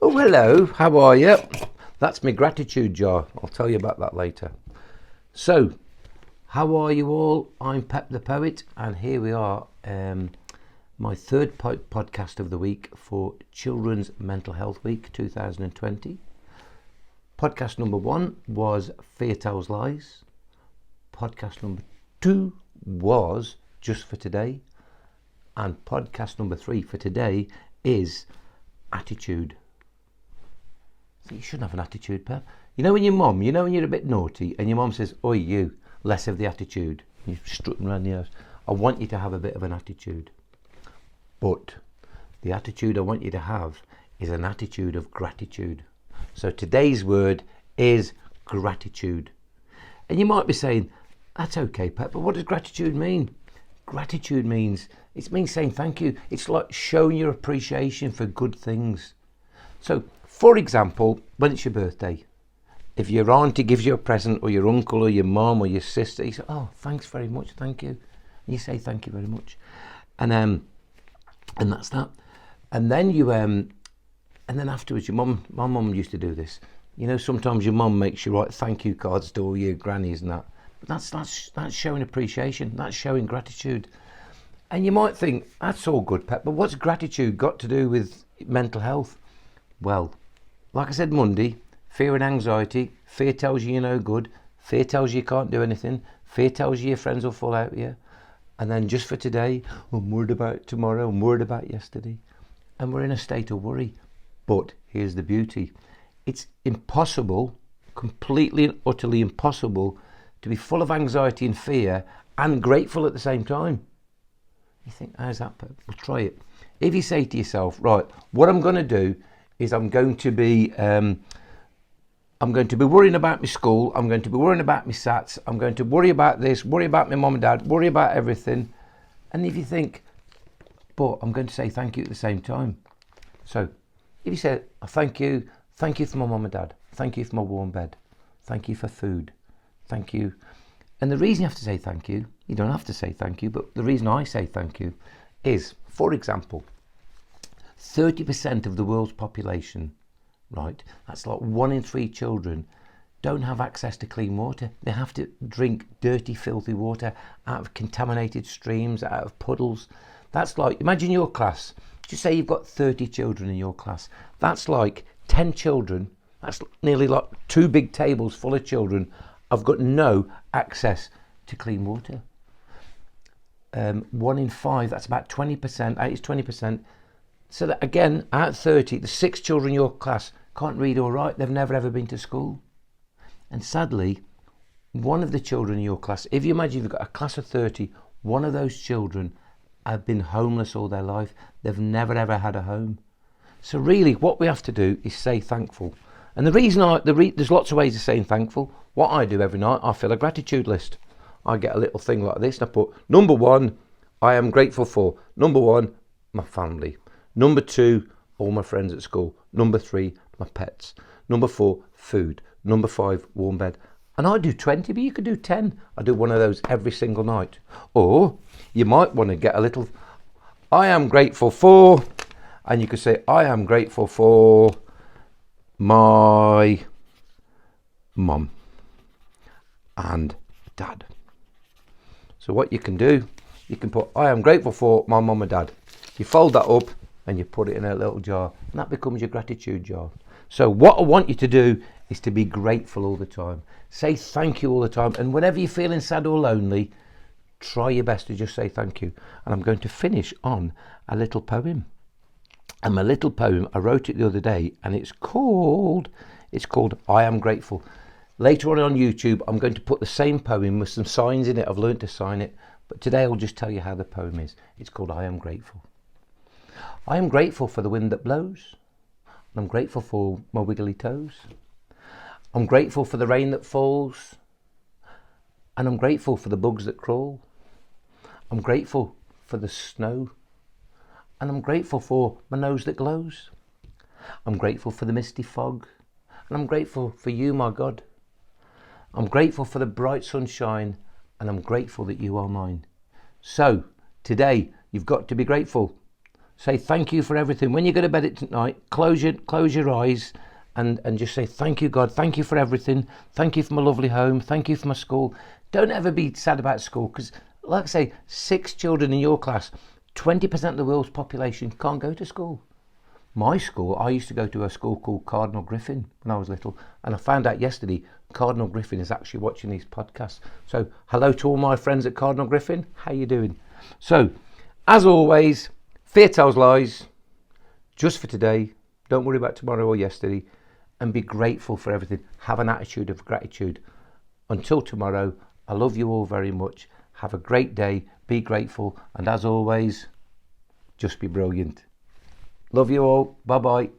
Oh, hello, how are you? That's my gratitude jar. I'll tell you about that later. So, how are you all? I'm Pep the Poet, and here we are, my third podcast of the week for Children's Mental Health Week 2020. Podcast number 1 was Fear Tells Lies. Podcast number 2 was Just for Today. And podcast number 3 for today is Attitude. You shouldn't have an attitude, Pep. You know when when you're a bit naughty and your mum says, "Oi, you, less of the attitude." You're strutting around the house. I want you to have a bit of an attitude. But the attitude I want you to have is an attitude of gratitude. So today's word is gratitude. And you might be saying, that's okay, Pep, but what does gratitude mean? Gratitude means saying thank you. It's like showing your appreciation for good things. So, for example, when it's your birthday, if your auntie gives you a present, or your uncle or your mum or your sister, you say, "Oh, thanks very much, thank you." And you say thank you very much. And that's that. And then and then afterwards, my mum used to do this. You know, sometimes your mum makes you write thank you cards to all your grannies and that. But that's showing appreciation. That's showing gratitude. And you might think, that's all good, Pep, but what's gratitude got to do with mental health? Well, like I said Monday, fear and anxiety. Fear tells you you're no good. Fear tells you you can't do anything. Fear tells you your friends will fall out with you. And then just for today, I'm worried about tomorrow, I'm worried about yesterday. And we're in a state of worry. But here's the beauty. It's impossible, completely and utterly impossible, to be full of anxiety and fear and grateful at the same time. You think, how's that? Well, try it. If you say to yourself, right, what I'm going to do is I'm going to be worrying about my school, I'm going to be worrying about my SATs, I'm going to worry about this, worry about my mum and dad, worry about everything. And if you think, but I'm going to say thank you at the same time. So if you say, thank you for my mum and dad, thank you for my warm bed, thank you for food, thank you. And the reason you have to say thank you, you don't have to say thank you, but the reason I say thank you is, for example, 30% of the world's population, right, that's like 1 in 3 children, don't have access to clean water. They have to drink dirty, filthy water out of contaminated streams, out of puddles. That's like, imagine your class, just say you've got 30 children in your class. That's like 10 children, that's nearly like 2 big tables full of children have got no access to clean water. 1 in 5, that's about 20%, it's 20%. So that again, out of 30, the 6 children in your class can't read or write. They've never ever been to school. And sadly, one of the children in your class, if you imagine you've got a class of 30, one of those children have been homeless all their life. They've never ever had a home. So really, what we have to do is say thankful. And the reason there's lots of ways of saying thankful. What I do every night, I fill a gratitude list. I get a little thing like this and I put, number 1, I am grateful for. Number 1, my family. Number 2, all my friends at school. Number 3, my pets. Number 4, food. Number 5, warm bed. And I do 20, but you could do 10. I do one of those every single night. Or you might want to get a little, I am grateful for, and you could say, I am grateful for my mum and dad. So what you can do, you can put, I am grateful for my mum and dad. You fold that up and you put it in a little jar, and that becomes your gratitude jar. So what I want you to do is to be grateful all the time. Say thank you all the time. And whenever you're feeling sad or lonely, try your best to just say thank you. And I'm going to finish on a little poem. And my little poem, I wrote it the other day, and it's called I Am Grateful. Later on YouTube, I'm going to put the same poem with some signs in it. I've learned to sign it. But today I'll just tell you how the poem is. It's called I Am Grateful. I am grateful for the wind that blows. I'm grateful for my wiggly toes. I'm grateful for the rain that falls. And I'm grateful for the bugs that crawl. I'm grateful for the snow. And I'm grateful for my nose that glows. I'm grateful for the misty fog. And I'm grateful for you, my God. I'm grateful for the bright sunshine. And I'm grateful that you are mine. So, today, you've got to be grateful. Say thank you for everything. When you go to bed at night, close your eyes and just say thank you, God. Thank you for everything. Thank you for my lovely home. Thank you for my school. Don't ever be sad about school, because like I say, 6 children in your class, 20% of the world's population can't go to school. My school, I used to go to a school called Cardinal Griffin when I was little, and I found out yesterday Cardinal Griffin is actually watching these podcasts. So hello to all my friends at Cardinal Griffin. How you doing? So, as always, fear tells lies. Just for today. Don't worry about tomorrow or yesterday, and be grateful for everything. Have an attitude of gratitude. Until tomorrow, I love you all very much. Have a great day. Be grateful, and as always, just be brilliant. Love you all. Bye bye.